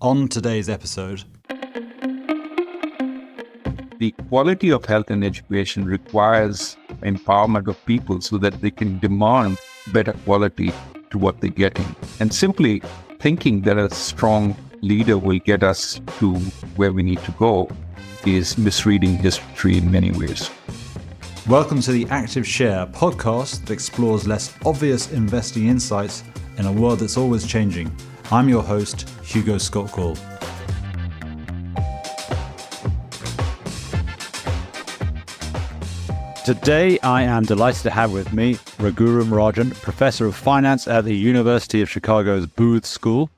On today's episode, the quality of health and education requires empowerment of people so that they can demand better quality to what they're getting. And simply thinking that a strong leader will get us to where we need to go is misreading history in many ways. Welcome to the Active Share podcast that explores less obvious investing insights in a world that's always changing. I'm your host, Hugo Scott-Gall. Today, I am delighted to have with me Raghuram Rajan, Professor of Finance at the University of Chicago's Booth School.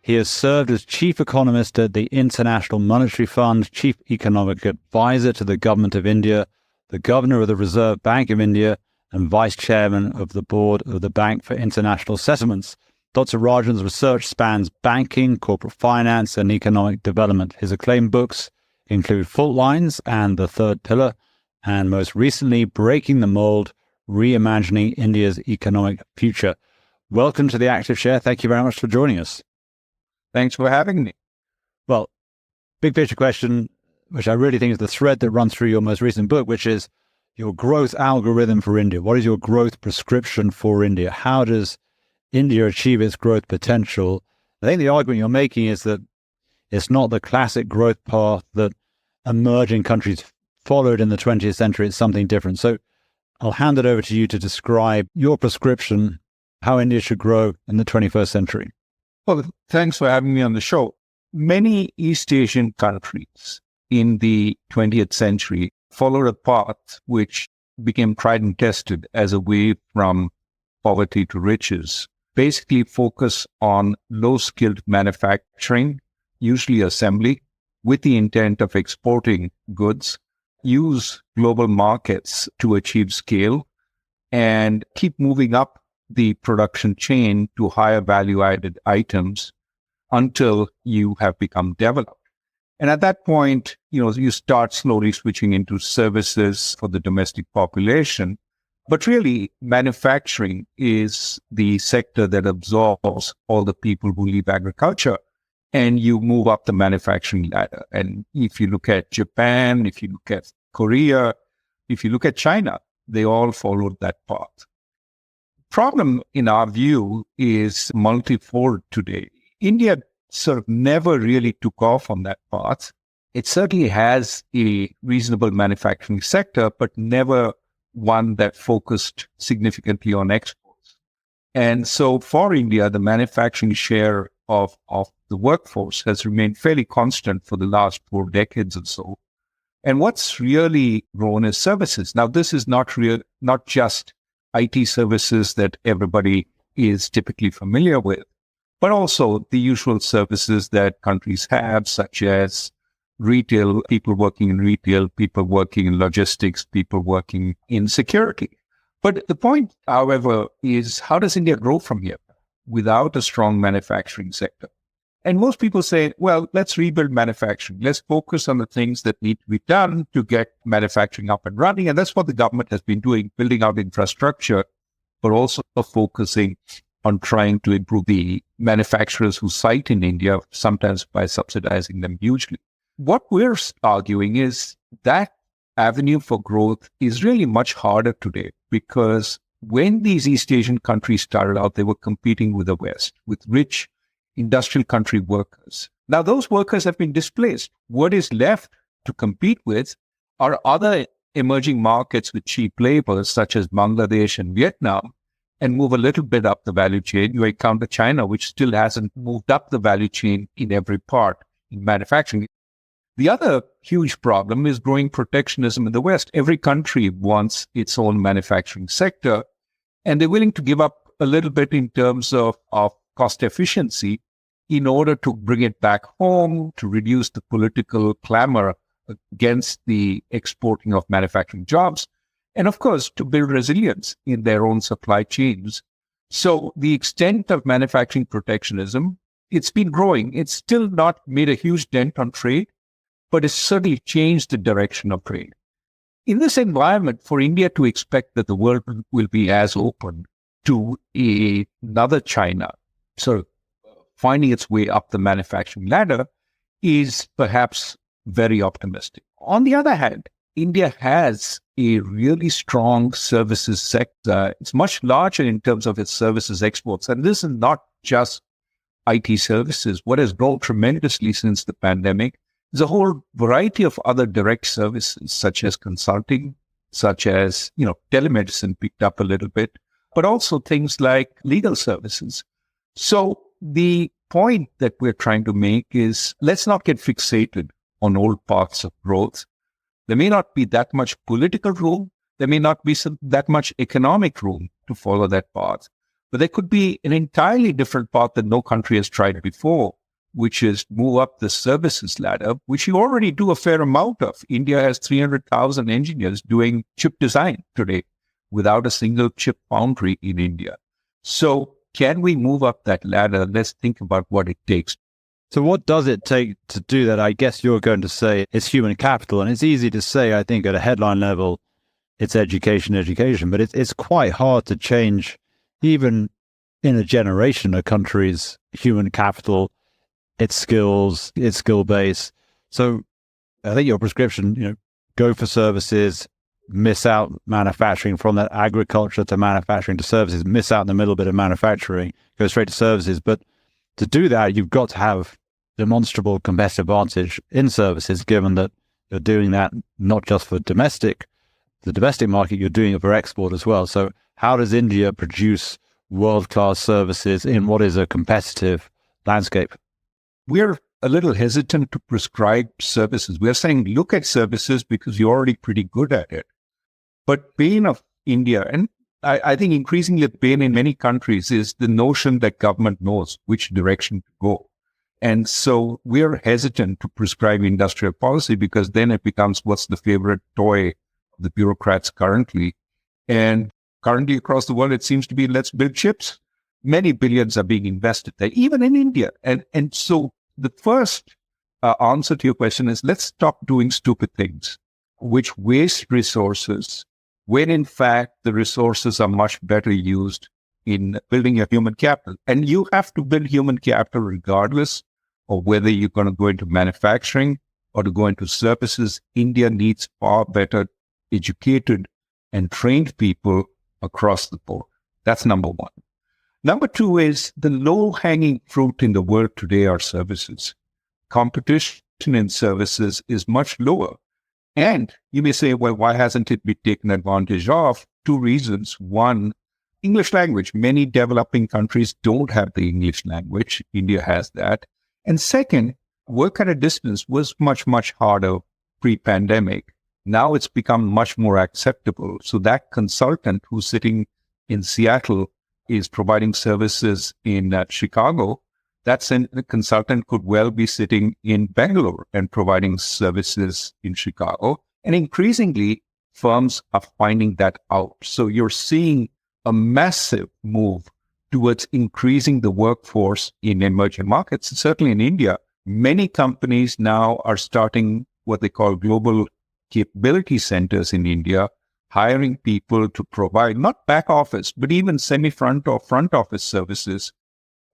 He has served as Chief Economist at the International Monetary Fund, Chief Economic Advisor to the Government of India, the Governor of the Reserve Bank of India, and Vice Chairman of the Board of the Bank for International Settlements. Dr. Rajan's research spans banking, corporate finance, and economic development. His acclaimed books include Fault Lines and The Third Pillar, and most recently, Breaking the Mold, Reimagining India's Economic Future. Welcome to the Active Share. Thank you very much for joining us. Thanks for having me. Well, big picture question, which I really think is the thread that runs through your most recent book, which is your growth algorithm for India. What is your growth prescription for India? How does India achieve its growth potential? I think the argument you're making is that it's not the classic growth path that emerging countries followed in the 20th century. It's something different. So I'll hand it over to you to describe your prescription, how India should grow in the 21st century. Well, thanks for having me on the show. Many East Asian countries in the 20th century followed a path which became tried and tested as a way from poverty to riches. Basically focus on low-skilled manufacturing, usually assembly, with the intent of exporting goods, use global markets to achieve scale, and keep moving up the production chain to higher value-added items until you have become developed. And at that point, you start slowly switching into services for the domestic population. But really, manufacturing is the sector that absorbs all the people who leave agriculture, and you move up the manufacturing ladder. And if you look at Japan, if you look at Korea, if you look at China, they all followed that path. Problem, in our view, is multifold today. India sort of never really took off on that path. It certainly has a reasonable manufacturing sector, but never one that focused significantly on exports. And so for India, the manufacturing share of the workforce has remained fairly constant for the last 4 decades or so. And what's really grown is services. Now, this is not just IT services that everybody is typically familiar with, but also the usual services that countries have, such as retail, people working in retail, people working in logistics, people working in security. But the point, however, is how does India grow from here without a strong manufacturing sector? And most people say, well, let's rebuild manufacturing. Let's focus on the things that need to be done to get manufacturing up and running. And that's what the government has been doing, building out infrastructure, but also focusing on trying to improve the manufacturers who site in India, sometimes by subsidizing them hugely. What we're arguing is that avenue for growth is really much harder today, because when these East Asian countries started out, they were competing with the West, with rich industrial country workers. Now, those workers have been displaced. What is left to compete with are other emerging markets with cheap labor, such as Bangladesh and Vietnam, and move a little bit up the value chain. You encounter China, which still hasn't moved up the value chain in every part in manufacturing. The other huge problem is growing protectionism in the West. Every country wants its own manufacturing sector, and they're willing to give up a little bit in terms of cost efficiency in order to bring it back home, to reduce the political clamor against the exporting of manufacturing jobs, and of course, to build resilience in their own supply chains. So the extent of manufacturing protectionism, it's been growing. It's still not made a huge dent on trade, but it's certainly changed the direction of trade. In this environment, for India to expect that the world will be as open to another China, sort of finding its way up the manufacturing ladder is perhaps very optimistic. On the other hand, India has a really strong services sector. It's much larger in terms of its services exports. And this is not just IT services. What has grown tremendously since the pandemic is a whole variety of other direct services, such as consulting, such as, telemedicine picked up a little bit, but also things like legal services. So the point that we're trying to make is let's not get fixated on old paths of growth. There may not be that much political room. There may not be that much economic room to follow that path. But there could be an entirely different path that no country has tried before, which is move up the services ladder, which you already do a fair amount of. India has 300,000 engineers doing chip design today without a single chip foundry in India. So can we move up that ladder? Let's think about what it takes. So what does it take to do that? I guess you're going to say it's human capital, and it's easy to say, I think, at a headline level, it's education, but it's quite hard to change, even in a generation, a country's human capital, its skills, its skill base. So I think your prescription, go for services, miss out manufacturing from that agriculture to manufacturing to services, miss out in the middle bit of manufacturing, go straight to services. But to do that, you've got to have demonstrable competitive advantage in services, given that you're doing that not just for the domestic market, you're doing it for export as well. So how does India produce world-class services in what is a competitive landscape? We're a little hesitant to prescribe services. We're saying, look at services because you're already pretty good at it. But pain of India, and I think increasingly the pain in many countries, is the notion that government knows which direction to go. And so we're hesitant to prescribe industrial policy because then it becomes what's the favorite toy of the bureaucrats currently. And currently across the world, it seems to be, let's build chips. Many billions are being invested there, even in India. And so the first answer to your question is, let's stop doing stupid things, which waste resources, when in fact the resources are much better used in building your human capital. And you have to build human capital regardless of whether you're going to go into manufacturing or to go into services. India needs far better educated and trained people across the board. That's number one. Number two is the low-hanging fruit in the world today are services. Competition in services is much lower. And you may say, well, why hasn't it been taken advantage of? Two reasons. One, English language. Many developing countries don't have the English language. India has that. And second, work at a distance was much, much harder pre-pandemic. Now it's become much more acceptable. So that consultant who's sitting in Seattle is providing services in Chicago. The consultant could well be sitting in Bangalore and providing services in Chicago. And increasingly, firms are finding that out. So you're seeing a massive move towards increasing the workforce in emerging markets. Certainly in India, many companies now are starting what they call global capability centers in India, hiring people to provide not back office, but even semi-front or front office services.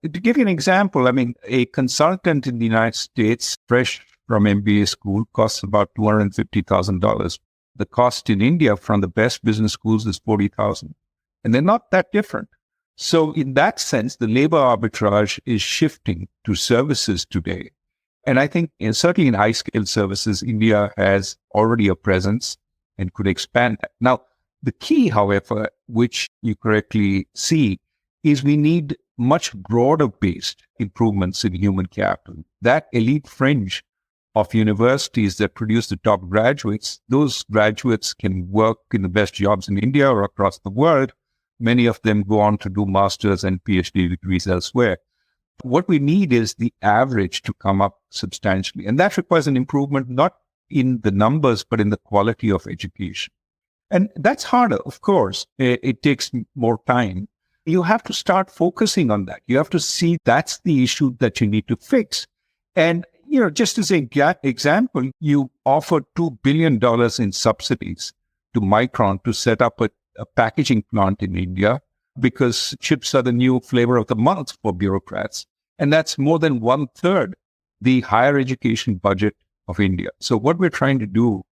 To give you an example, a consultant in the United States, fresh from MBA school, costs about $250,000. The cost in India from the best business schools is $40,000. And they're not that different. So in that sense, the labor arbitrage is shifting to services today. And I think certainly in high-skilled services, India has already a presence and could expand that. Now, the key, however, which you correctly see, is we need much broader-based improvements in human capital. That elite fringe of universities that produce the top graduates, those graduates can work in the best jobs in India or across the world. Many of them go on to do masters and PhD degrees elsewhere. What we need is the average to come up substantially. And that requires an improvement, not in the numbers, but in the quality of education. And that's harder, of course. It takes more time. You have to start focusing on that. You have to see that's the issue that you need to fix. And, just as an example, you offer $2 billion in subsidies to Micron to set up a packaging plant in India because chips are the new flavor of the month for bureaucrats. And that's more than 1/3 the higher education budget of India. So what we're trying to do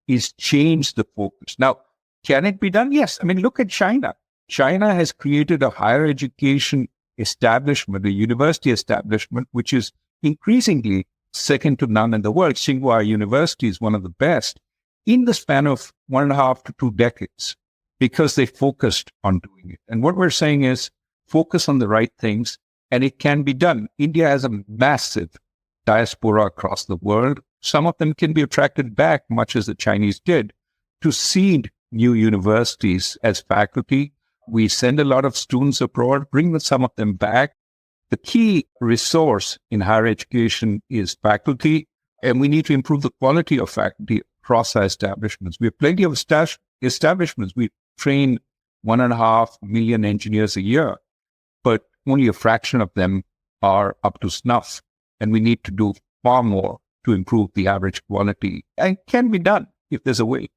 is change the focus. Now, can it be done? Yes. I mean, look at China. China has created a higher education establishment, a university establishment, which is increasingly second to none in the world. Tsinghua University is one of the best in the span of 1.5 to 2 decades because they focused on doing it. And what we're saying is focus on the right things, and it can be done. India has a massive diaspora across the world. Some of them can be attracted back, much as the Chinese did, to seed new universities as faculty. We send a lot of students abroad, bring some of them back. The key resource in higher education is faculty, and we need to improve the quality of faculty across our establishments. We have plenty of establishments. We train 1.5 million engineers a year, but only a fraction of them are up to snuff. And we need to do far more to improve the average quality. And it can be done if there's a way.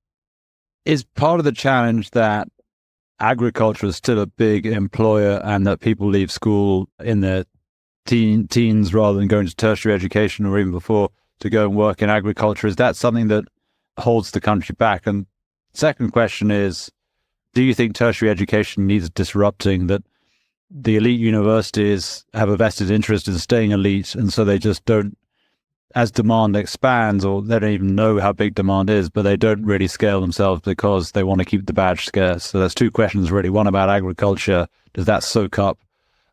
Is part of the challenge that agriculture is still a big employer and that people leave school in their teens rather than going to tertiary education or even before to go and work in agriculture? Is that something that holds the country back? And second question is, do you think tertiary education needs disrupting, that the elite universities have a vested interest in staying elite, and so they just don't, as demand expands, or they don't even know how big demand is, but they don't really scale themselves because they want to keep the badge scarce? So there's two questions really. One about agriculture. Does that soak up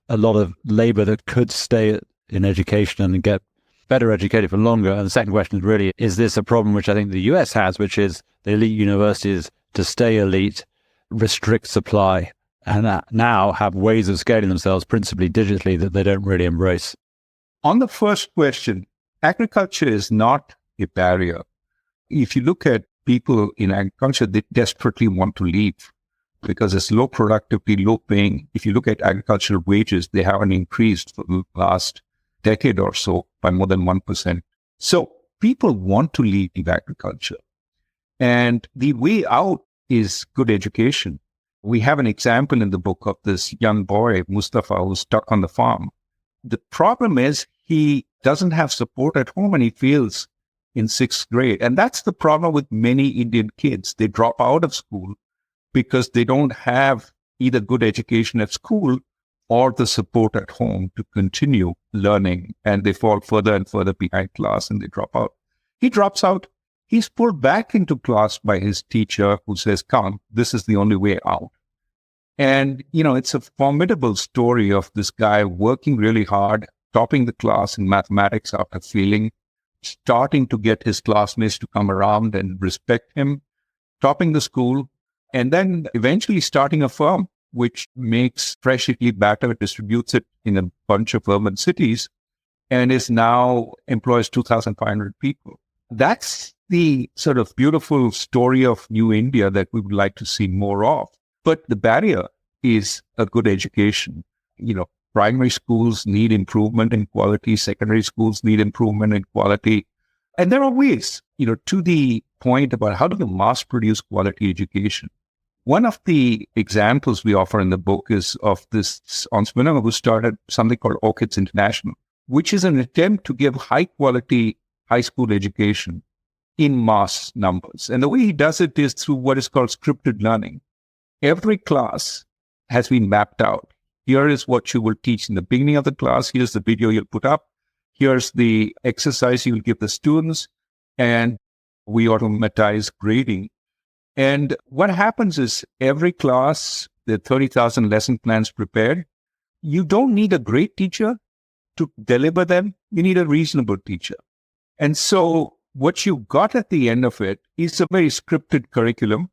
a lot of labor that could stay in education and get better educated for longer? And the second question is really, is this a problem which I think the US has, which is the elite universities, to stay elite, restrict supply, and now have ways of scaling themselves, principally digitally, that they don't really embrace? On the first question, agriculture is not a barrier. If you look at people in agriculture, they desperately want to leave because it's low productivity, low paying. If you look at agricultural wages, they haven't increased for the last decade or so by more than 1%. So people want to leave agriculture. And the way out is good education. We have an example in the book of this young boy, Mustafa, who's stuck on the farm. The problem is he doesn't have support at home and he fails in 6th grade. And that's the problem with many Indian kids. They drop out of school because they don't have either good education at school or the support at home to continue learning. And they fall further and further behind class and they drop out. He drops out. He's pulled back into class by his teacher who says, come, this is the only way out. And, it's a formidable story of this guy working really hard, topping the class in mathematics after failing, starting to get his classmates to come around and respect him, topping the school, and then eventually starting a firm which makes fresh Italy batter, distributes it in a bunch of urban cities, and is now employs 2,500 people. That's the sort of beautiful story of New India that we would like to see more of. But the barrier is a good education. Primary schools need improvement in quality. Secondary schools need improvement in quality. And there are ways, to the point about how do you mass produce quality education. One of the examples we offer in the book is of this entrepreneur who started something called Orchids International, which is an attempt to give high quality high school education in mass numbers. And the way he does it is through what is called scripted learning. Every class has been mapped out. Here is what you will teach in the beginning of the class. Here's the video you'll put up. Here's the exercise you'll give the students. And we automatize grading. And what happens is every class, there are 30,000 lesson plans prepared. You don't need a great teacher to deliver them. You need a reasonable teacher. And so what you got at the end of it is a very scripted curriculum,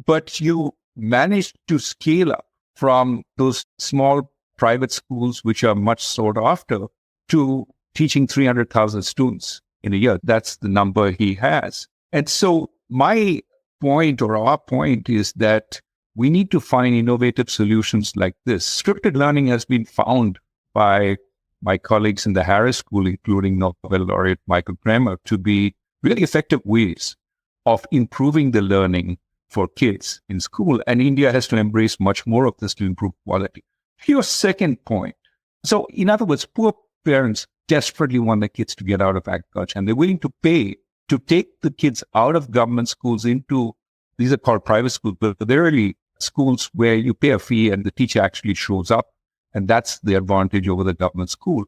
but you managed to scale up from those small private schools, which are much sought after, to teaching 300,000 students in a year. That's the number he has. And so my point, or our point, is that we need to find innovative solutions like this. Scripted learning has been found by my colleagues in the Harris School, including Nobel laureate Michael Kremer, to be really effective ways of improving the learning for kids in school. And India has to embrace much more of this to improve quality. Your second point. So in other words, poor parents desperately want their kids to get out of agriculture, and they're willing to pay to take the kids out of government schools into, these are called private schools, but they're really schools where you pay a fee and the teacher actually shows up. And that's the advantage over the government school.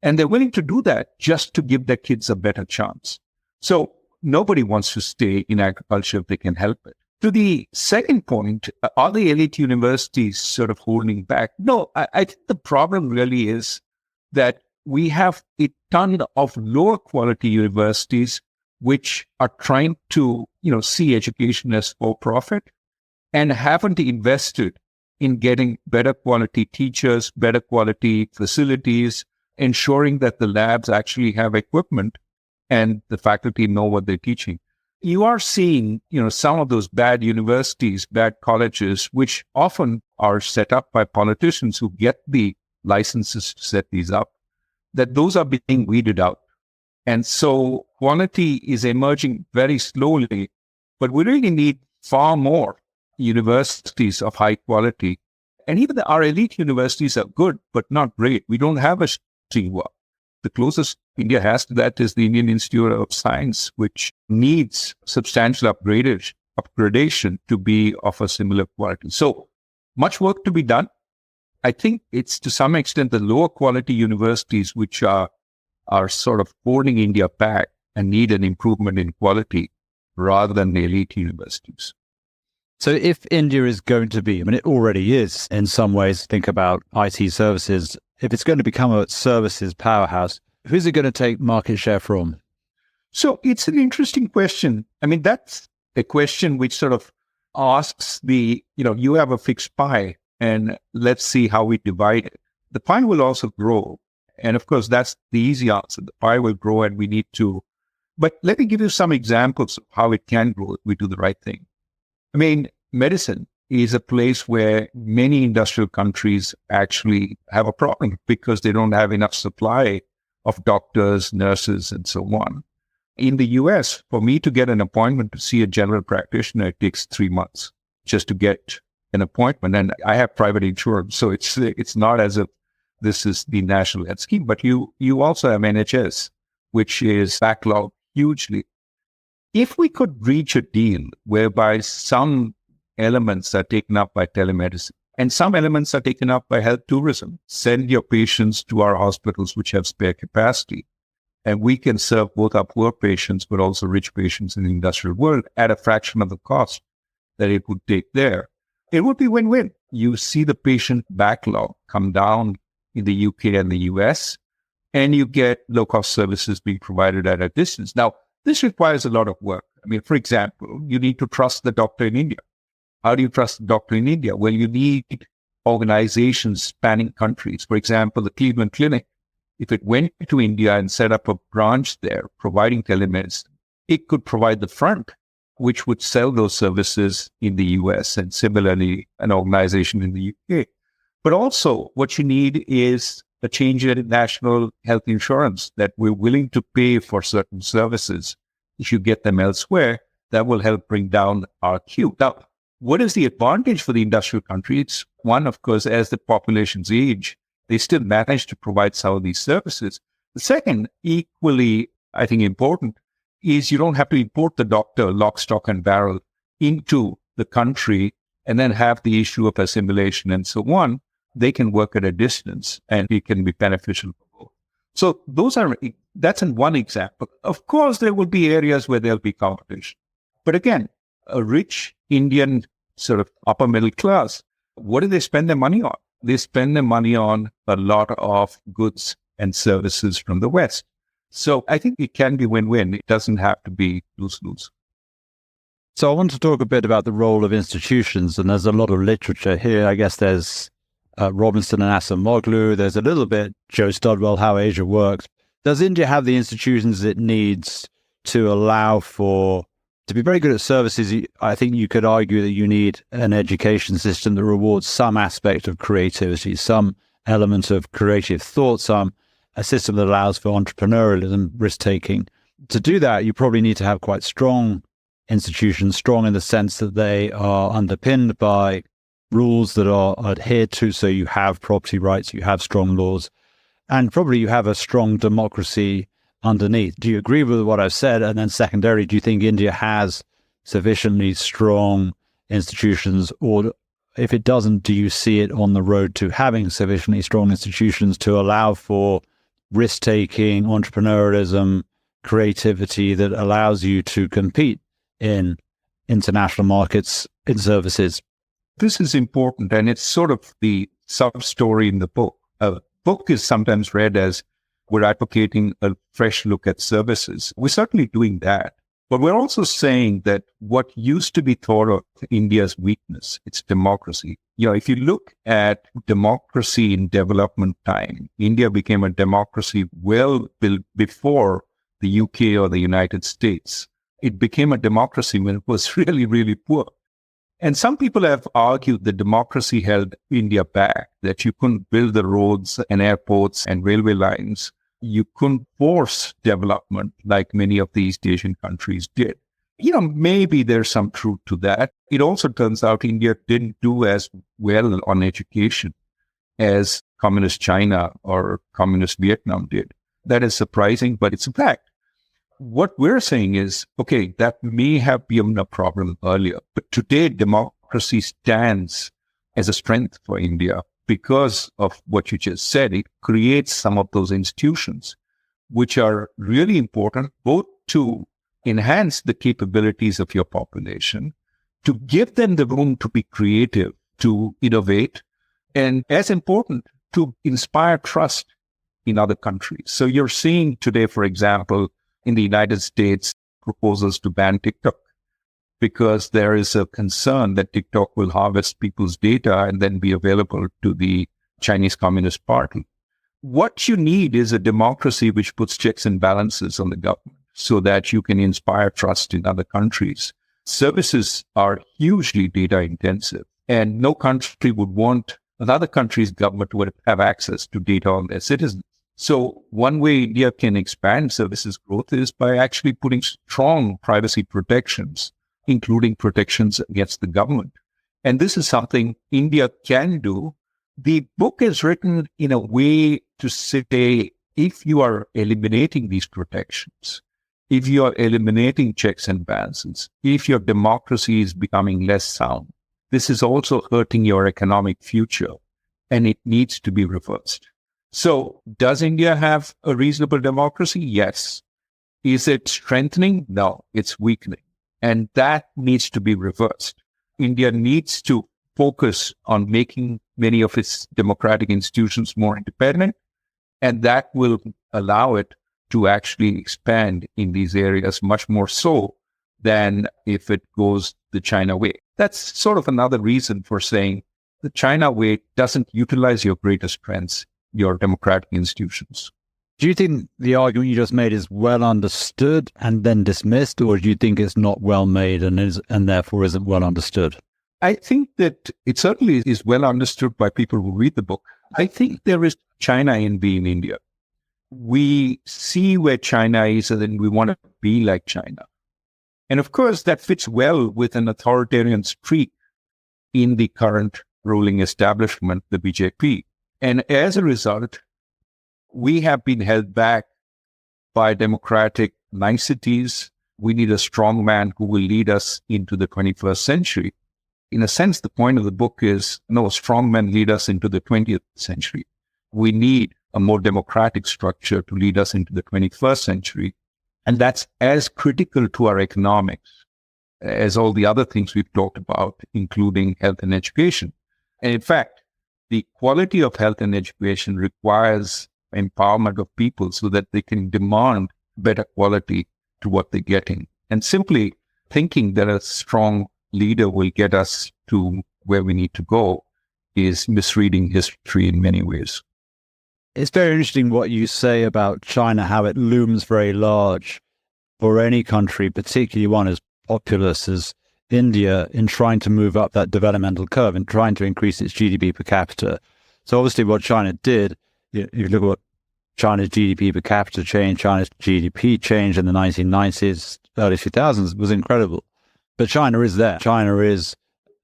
And they're willing to do that just to give their kids a better chance. So nobody wants to stay in agriculture if they can help it. To the second point, are the elite universities sort of holding back? No, I think the problem really is that we have a ton of lower quality universities which are trying to, see education as for profit and haven't invested in getting better quality teachers, better quality facilities, ensuring that the labs actually have equipment and the faculty know what they're teaching. You are seeing, some of those bad universities, bad colleges, which often are set up by politicians who get the licenses to set these up, that those are being weeded out. And so quality is emerging very slowly, but we really need far more universities of high quality. And even our elite universities are good, but not great. We don't have a Tsinghua. The closest India has to that is the Indian Institute of Science, which needs substantial upgradation to be of a similar quality. So much work to be done. I think it's to some extent the lower quality universities which are sort of holding India back and need an improvement in quality rather than the elite universities. So if India is going to be, it already is in some ways, think about IT services, if it's going to become a services powerhouse, who's it going to take market share from? So it's an interesting question. That's a question which sort of asks you have a fixed pie and let's see how we divide it. The pie will also grow. And of course, that's the easy answer. The pie will grow and we need to. But let me give you some examples of how it can grow if we do the right thing. Medicine is a place where many industrial countries actually have a problem because they don't have enough supply of doctors, nurses, and so on. In the US, for me to get an appointment to see a general practitioner, it takes 3 months just to get an appointment. And I have private insurance, so it's not as if this is the national health scheme, but you also have NHS, which is backlogged hugely. If we could reach a deal whereby some elements are taken up by telemedicine and some elements are taken up by health tourism, send your patients to our hospitals which have spare capacity, and we can serve both our poor patients but also rich patients in the industrial world at a fraction of the cost that it would take there, it would be win-win. You see the patient backlog come down in the UK and the US, and you get low-cost services being provided at a distance. Now, this requires a lot of work. For example, you need to trust the doctor in India. How do you trust the doctor in India? Well, you need organizations spanning countries. For example, the Cleveland Clinic, if it went to India and set up a branch there providing telemedicine, it could provide the front, which would sell those services in the US, and similarly, an organization in the UK. But also what you need is a change in national health insurance, that we're willing to pay for certain services. If you get them elsewhere, that will help bring down our queue. Now, what is the advantage for the industrial countries? One, of course, as the populations age, they still manage to provide some of these services. The second, equally, I think, important, is you don't have to import the doctor lock, stock, and barrel into the country and then have the issue of assimilation and so on. They can work at a distance and it can be beneficial for both. So that's in one example. Of course, there will be areas where there'll be competition. But again, a rich Indian sort of upper middle class, what do they spend their money on? They spend their money on a lot of goods and services from the West. So I think it can be win-win. It doesn't have to be lose-lose. So I want to talk a bit about the role of institutions, and there's a lot of literature here. I guess there's Robinson and Acemoglu. There's a little bit Joe Studwell, How Asia Works. Does India have the institutions it needs to allow to be very good at services? I think you could argue that you need an education system that rewards some aspect of creativity, some element of creative thought, a system that allows for entrepreneurialism, risk-taking. To do that, you probably need to have quite strong institutions, strong in the sense that they are underpinned by rules that are adhered to. So you have property rights, you have strong laws. And probably you have a strong democracy underneath. Do you agree with what I've said? And then secondarily, do you think India has sufficiently strong institutions, or if it doesn't, do you see it on the road to having sufficiently strong institutions to allow for risk-taking, entrepreneurialism, creativity that allows you to compete in international markets in services? This is important, and it's sort of the sub-story in the book. A book is sometimes read as we're advocating a fresh look at services. We're certainly doing that. But we're also saying that what used to be thought of India's weakness, it's democracy. If you look at democracy in development time, India became a democracy well before the UK or the United States. It became a democracy when it was really, really poor. And some people have argued that democracy held India back, that you couldn't build the roads and airports and railway lines. You couldn't force development like many of the East Asian countries did. Maybe there's some truth to that. It also turns out India didn't do as well on education as communist China or communist Vietnam did. That is surprising, but it's a fact. What we're saying is, okay, that may have been a problem earlier, but today democracy stands as a strength for India. Because of what you just said, it creates some of those institutions which are really important, both to enhance the capabilities of your population, to give them the room to be creative, to innovate, and as important, to inspire trust in other countries. So you're seeing today, for example, in the United States, proposals to ban TikTok, because there is a concern that TikTok will harvest people's data and then be available to the Chinese Communist Party. What you need is a democracy which puts checks and balances on the government so that you can inspire trust in other countries. Services are hugely data intensive, and no country would want another country's government to have access to data on their citizens. So one way India can expand services growth is by actually putting strong privacy protections, including protections against the government. And this is something India can do. The book is written in a way to say, if you are eliminating these protections, if you are eliminating checks and balances, if your democracy is becoming less sound, this is also hurting your economic future, and it needs to be reversed. So does India have a reasonable democracy? Yes. Is it strengthening? No, it's weakening. And that needs to be reversed. India needs to focus on making many of its democratic institutions more independent, and that will allow it to actually expand in these areas much more so than if it goes the China way. That's sort of another reason for saying the China way doesn't utilize your greatest strengths, your democratic institutions. Do you think the argument you just made is well understood and then dismissed, or do you think it's not well made and therefore isn't well understood? I think that it certainly is well understood by people who read the book. I think there is China envy in India. We see where China is and then we want to be like China. And of course, that fits well with an authoritarian streak in the current ruling establishment, the BJP. And as a result, we have been held back by democratic niceties. We need a strong man who will lead us into the 21st century. In a sense, the point of the book is, no, strong men lead us into the 20th century. We need a more democratic structure to lead us into the 21st century. And that's as critical to our economics as all the other things we've talked about, including health and education. And in fact, the quality of health and education requires empowerment of people so that they can demand better quality to what they're getting. And simply thinking that a strong leader will get us to where we need to go is misreading history in many ways. It's very interesting what you say about China, how it looms very large for any country, particularly one as populous as India, in trying to move up that developmental curve and trying to increase its GDP per capita. So obviously what China did, if you look at what China's GDP per capita changed, China's GDP change in the 1990s, early 2000s was incredible. But China is there. China is,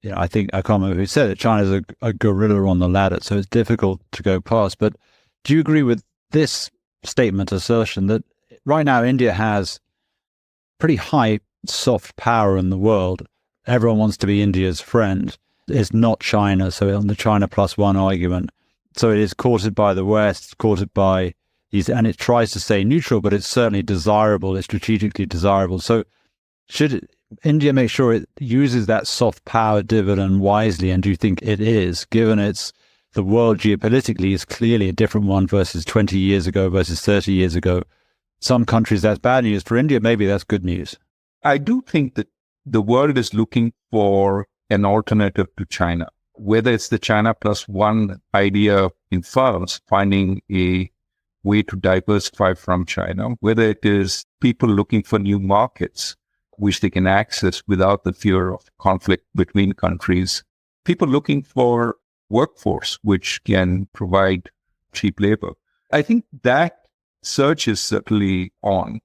I can't remember who said it, China's a gorilla on the ladder, so it's difficult to go past. But do you agree with this statement assertion that right now India has pretty high soft power in the world. Everyone wants to be India's friend. It's not China, so on the China plus one argument. So it is courted by the West, courted by these, and it tries to stay neutral, but it's certainly desirable, it's strategically desirable. So should India make sure it uses that soft power dividend wisely? And do you think it is, given the world geopolitically is clearly a different one versus 20 years ago versus 30 years ago? Some countries, that's bad news. For India, maybe that's good news. I do think that the world is looking for an alternative to China, whether it's the China plus one idea in firms finding a way to diversify from China, whether it is people looking for new markets which they can access without the fear of conflict between countries, people looking for workforce which can provide cheap labor. I think that search is certainly on.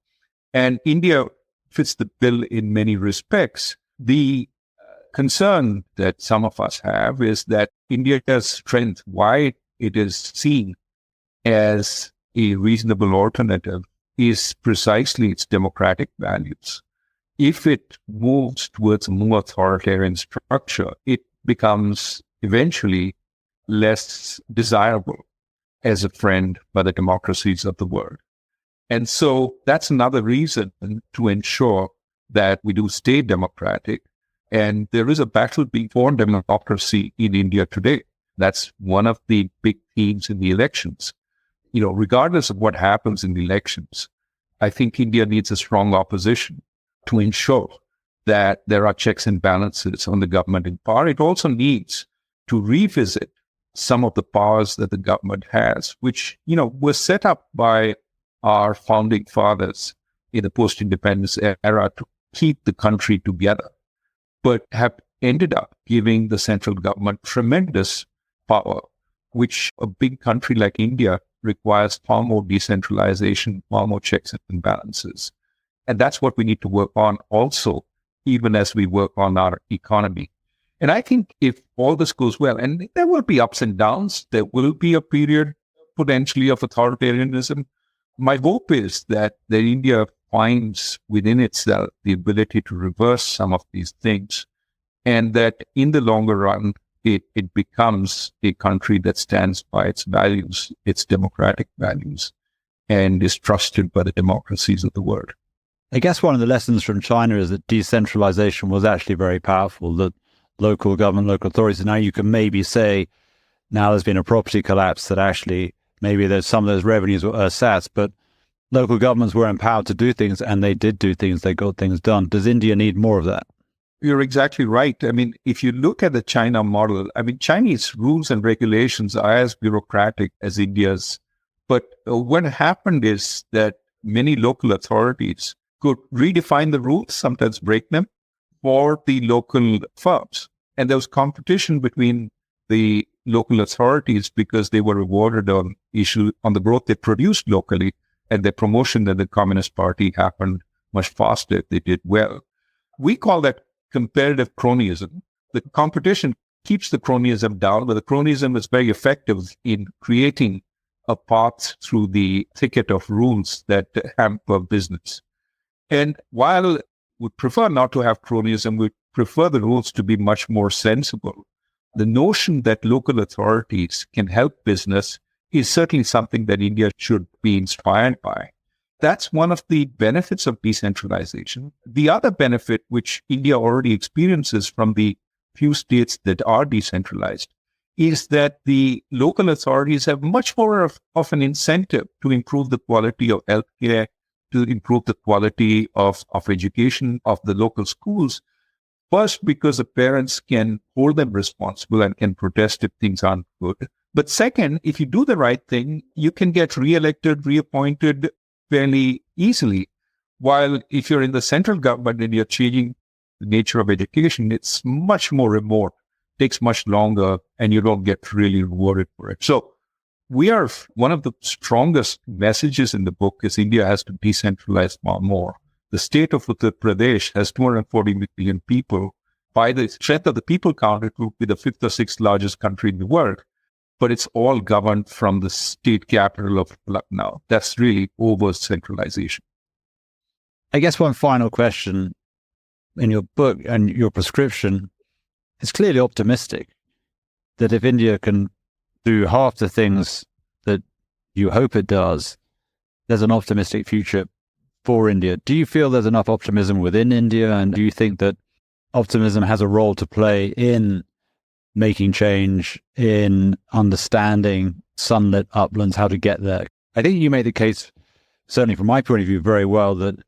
And India fits the bill in many respects. The concern that some of us have is that India's strength, why it is seen as a reasonable alternative, is precisely its democratic values. If it moves towards a more authoritarian structure, it becomes eventually less desirable as a friend by the democracies of the world. And so that's another reason to ensure that we do stay democratic. And there is a battle for democracy in India today. That's one of the big themes in the elections. Regardless of what happens in the elections, I think India needs a strong opposition to ensure that there are checks and balances on the government in power. It also needs to revisit some of the powers that the government has, which, were set up by our founding fathers in the post-independence era to keep the country together, but have ended up giving the central government tremendous power, which a big country like India requires far more decentralization, far more checks and balances. And that's what we need to work on also, even as we work on our economy. And I think if all this goes well, and there will be ups and downs, there will be a period potentially of authoritarianism. My hope is that India finds within itself the ability to reverse some of these things, and that in the longer run, it becomes a country that stands by its values, its democratic values, and is trusted by the democracies of the world. I guess one of the lessons from China is that decentralization was actually very powerful, that local government, local authorities, and now you can maybe say, now there's been a property collapse, that actually maybe there's some of those revenues were ersatz, but local governments were empowered to do things, and they did do things, they got things done. Does India need more of that? You're exactly right. I mean, if you look at the China model, Chinese rules and regulations are as bureaucratic as India's. But what happened is that many local authorities could redefine the rules, sometimes break them, for the local firms. And there was competition between the local authorities because they were rewarded on the growth they produced locally, and their promotion in the Communist Party happened much faster if they did well. We call that competitive cronyism. The competition keeps the cronyism down, but the cronyism is very effective in creating a path through the thicket of rules that hamper business. And while we prefer not to have cronyism, we prefer the rules to be much more sensible. The notion that local authorities can help business is certainly something that India should be inspired by. That's one of the benefits of decentralization. The other benefit, which India already experiences from the few states that are decentralized, is that the local authorities have much more of an incentive to improve the quality of healthcare, to improve the quality of education of the local schools. First, because the parents can hold them responsible and can protest if things aren't good. But second, if you do the right thing, you can get reelected, reappointed fairly easily. While if you're in the central government and you're changing the nature of education, it's much more remote, takes much longer, and you don't get really rewarded for it. So one of the strongest messages in the book is India has to decentralize far more. The state of Uttar Pradesh has 240 million people. By the strength of the people count, it will be the fifth or sixth largest country in the world. but it's all governed from the state capital of Lucknow. That's really over-centralization. I guess one final question. In your book and your prescription, it's clearly optimistic that if India can do half the things that you hope it does, there's an optimistic future for India. Do you feel there's enough optimism within India? And do you think that optimism has a role to play in making change, in understanding sunlit uplands, how to get there? I think you made the case, certainly from my point of view, very well, that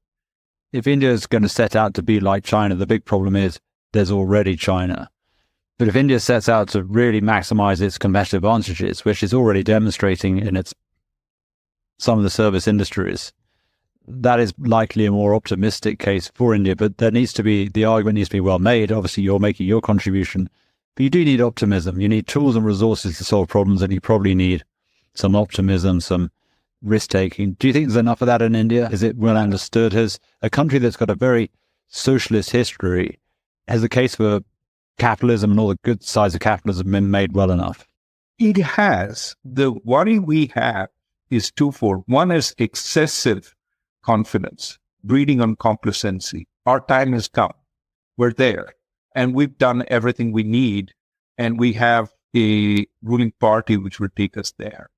if India is going to set out to be like China, the big problem is there's already China. But if India sets out to really maximize its competitive advantages, which is already demonstrating in some of the service industries, that is likely a more optimistic case for India. But the argument needs to be well made. Obviously, you're making your contribution, but you do need optimism. You need tools and resources to solve problems, and you probably need some optimism, some risk-taking. Do you think there's enough of that in India? Is it well understood? Has a country that's got a very socialist history, has the case for capitalism and all the good sides of capitalism been made well enough? It has. The worry we have is twofold. One is excessive confidence, breeding on complacency. Our time has come. We're there. And we've done everything we need. And we have a ruling party which will take us there.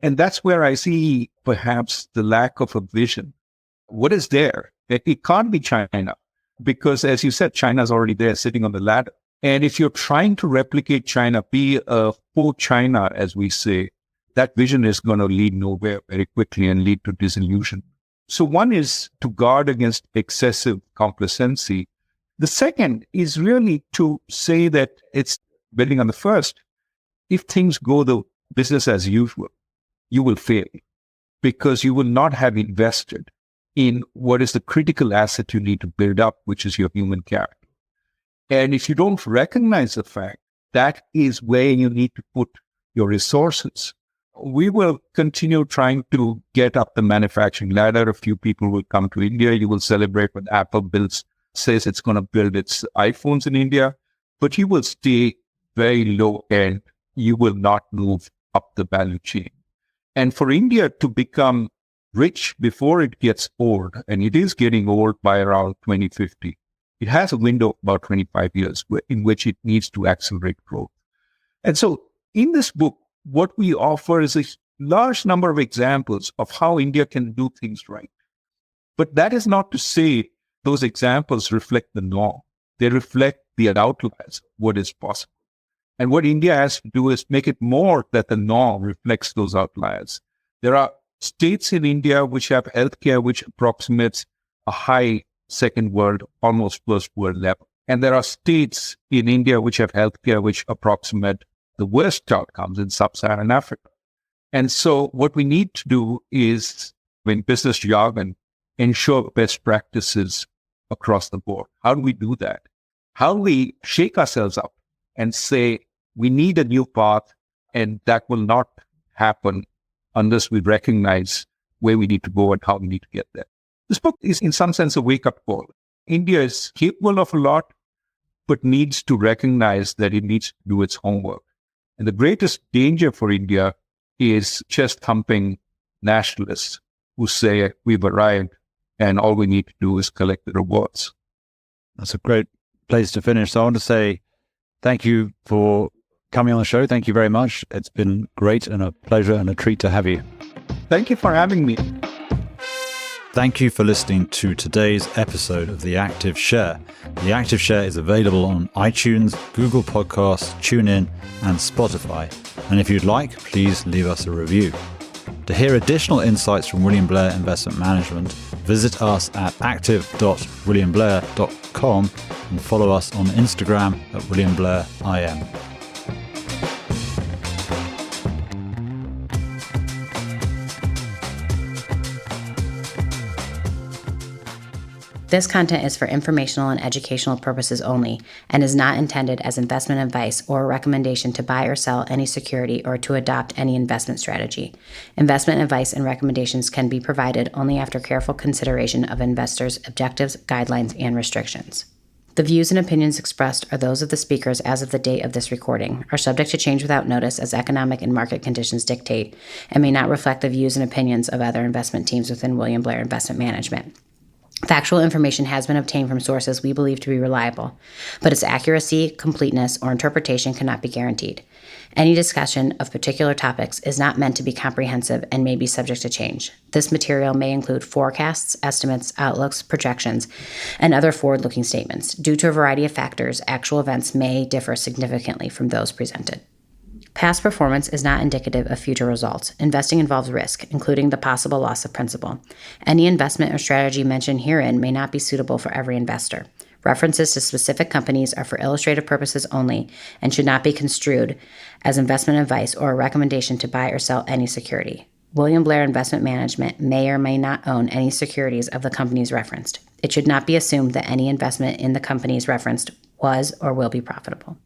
And that's where I see perhaps the lack of a vision. What is there? It can't be China because, as you said, China's already there sitting on the ladder. And if you're trying to replicate China, be a po-China, as we say, that vision is going to lead nowhere very quickly and lead to disillusion. So one is to guard against excessive complacency. The second is really to say that it's building on the first. If things go the business as usual, you will fail because you will not have invested in what is the critical asset you need to build up, which is your human capital. And if you don't recognize the fact, that is where you need to put your resources. We will continue trying to get up the manufacturing ladder. A few people will come to India. You will celebrate when Apple says it's going to build its iPhones in India, but you will stay very low end. You will not move up the value chain. And for India to become rich before it gets old, and it is getting old by around 2050, it has a window of about 25 years in which it needs to accelerate growth. And so in this book, what we offer is a large number of examples of how India can do things right. But that is not to say those examples reflect the norm. They reflect the outliers, what is possible. And what India has to do is make it more that the norm reflects those outliers. There are states in India which have healthcare which approximates a high second world, almost first world level. And there are states in India which have healthcare which approximate the worst outcomes in sub-Saharan Africa. And so what we need to do is, in business jargon, ensure best practices across the board. How do we do that? How do we shake ourselves up and say, we need a new path, and that will not happen unless we recognize where we need to go and how we need to get there. This book is, in some sense, a wake-up call. India is capable of a lot, but needs to recognize that it needs to do its homework. And the greatest danger for India is chest-thumping nationalists who say, we've arrived, and all we need to do is collect the rewards. That's a great place to finish. So I want to say thank you for coming on the show. Thank you very much. It's been great and a pleasure and a treat to have you. Thank you for having me. Thank you for listening to today's episode of The Active Share. The Active Share is available on iTunes, Google Podcasts, TuneIn, and Spotify. And if you'd like, please leave us a review. To hear additional insights from William Blair Investment Management, visit us at active.williamblair.com and follow us on Instagram at WilliamBlairIM. This content is for informational and educational purposes only and is not intended as investment advice or a recommendation to buy or sell any security or to adopt any investment strategy. Investment advice and recommendations can be provided only after careful consideration of investors' objectives, guidelines, and restrictions. The views and opinions expressed are those of the speakers as of the date of this recording, are subject to change without notice as economic and market conditions dictate, and may not reflect the views and opinions of other investment teams within William Blair Investment Management. Factual information has been obtained from sources we believe to be reliable, but its accuracy, completeness, or interpretation cannot be guaranteed. Any discussion of particular topics is not meant to be comprehensive and may be subject to change. This material may include forecasts, estimates, outlooks, projections, and other forward-looking statements. Due to a variety of factors, actual events may differ significantly from those presented. Past performance is not indicative of future results. Investing involves risk, including the possible loss of principal. Any investment or strategy mentioned herein may not be suitable for every investor. References to specific companies are for illustrative purposes only and should not be construed as investment advice or a recommendation to buy or sell any security. William Blair Investment Management may or may not own any securities of the companies referenced. It should not be assumed that any investment in the companies referenced was or will be profitable.